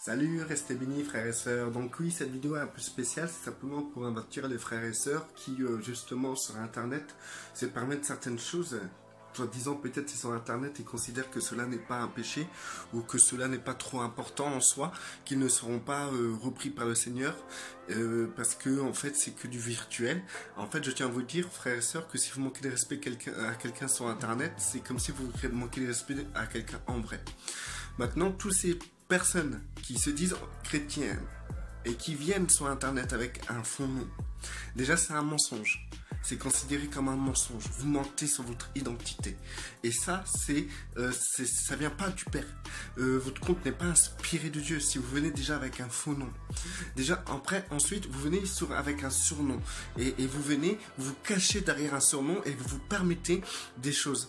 Salut, restez bénis frères et sœurs. Donc oui, cette vidéo est un peu spéciale, c'est simplement pour avertir les frères et sœurs qui justement sur internet se permettent certaines choses. Disant peut-être c'est sur internet et considèrent que cela n'est pas un péché ou que cela n'est pas trop important en soi, qu'ils ne seront pas repris par le Seigneur parce que en fait c'est que du virtuel. En fait je tiens à vous dire frères et sœurs que si vous manquez de respect à quelqu'un sur internet, c'est comme si vous manquez de respect à quelqu'un en vrai. Maintenant tous ces personnes qui se disent chrétiens et qui viennent sur internet avec un faux nom, déjà c'est un mensonge. C'est considéré comme un mensonge. Vous mentez sur votre identité. Et ça, ça vient pas du Père. Votre compte n'est pas inspiré de Dieu. Si vous venez déjà avec un faux nom. Déjà, ensuite, vous venez avec un surnom. Et vous venez, vous cachez derrière un surnom et vous vous permettez des choses.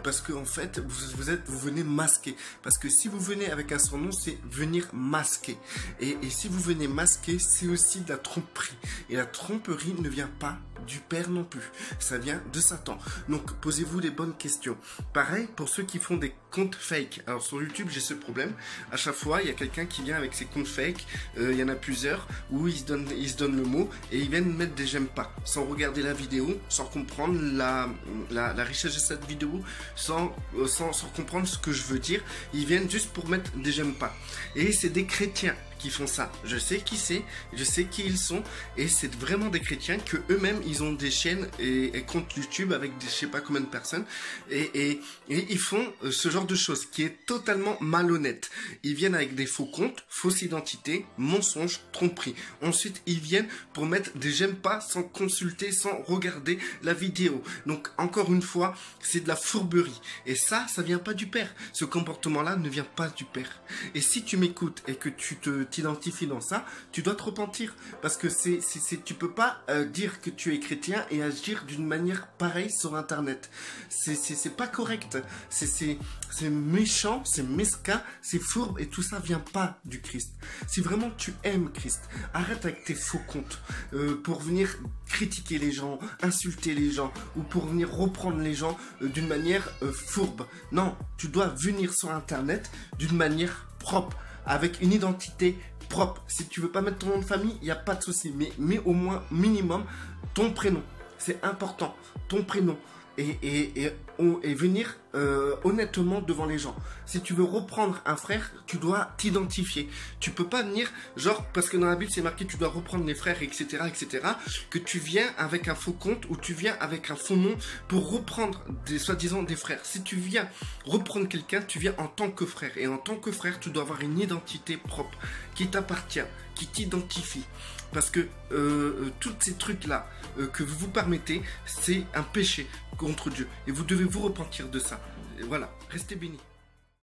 Parce que en fait, vous venez masquer. Parce que si vous venez avec un surnom, c'est venir masquer. Et si vous venez masquer, c'est aussi de la tromperie. Et la tromperie ne vient pas du Père non plus, ça vient de Satan. Donc posez-vous les bonnes questions. Pareil pour ceux qui font des comptes fake. Alors sur YouTube j'ai ce problème, à chaque fois il y a quelqu'un qui vient avec ses comptes fake, il y en a plusieurs où ils se donnent le mot et ils viennent mettre des j'aime pas, sans regarder la vidéo, sans comprendre la richesse de cette vidéo, sans comprendre ce que je veux dire. Ils viennent juste pour mettre des j'aime pas. Et c'est des chrétiens qui font ça. Je sais qui c'est, je sais qui ils sont, et c'est vraiment des chrétiens que eux-mêmes ils ont des chaînes et comptes YouTube avec des, je sais pas combien de personnes, et ils font ce genre de choses qui est totalement malhonnête. Ils viennent avec des faux comptes, fausse identité, mensonges, tromperie. Ensuite ils viennent pour mettre des j'aime pas sans consulter, sans regarder la vidéo. Donc encore une fois, c'est de la fourberie. Et ça vient pas du Père. Ce comportement-là ne vient pas du Père. Et si tu m'écoutes et que tu t'identifies dans ça, tu dois te repentir parce que tu peux pas dire que tu es chrétien et agir d'une manière pareille sur internet. C'est pas correct. C'est méchant, c'est mesquin, c'est fourbe et tout ça vient pas du Christ. Si vraiment tu aimes Christ, arrête avec tes faux comptes pour venir critiquer les gens, insulter les gens ou pour venir reprendre les gens d'une manière fourbe. Non, tu dois venir sur internet d'une manière propre, avec une identité propre. Si tu veux pas mettre ton nom de famille, il n'y a pas de souci. Mais au moins, minimum, ton prénom. C'est important. Ton prénom. Et venir honnêtement devant les gens. Si tu veux reprendre un frère, tu dois t'identifier. Tu peux pas venir, genre, parce que dans la Bible c'est marqué tu dois reprendre les frères, etc., que tu viens avec un faux compte ou tu viens avec un faux nom pour reprendre soi-disant des frères. Si tu viens reprendre quelqu'un, tu viens en tant que frère. Et en tant que frère, tu dois avoir une identité propre qui t'appartient, qui t'identifie. Parce que tous ces trucs-là que vous vous permettez, c'est un péché contre Dieu. Et vous devez vous repentir de ça. Et voilà, restez bénis.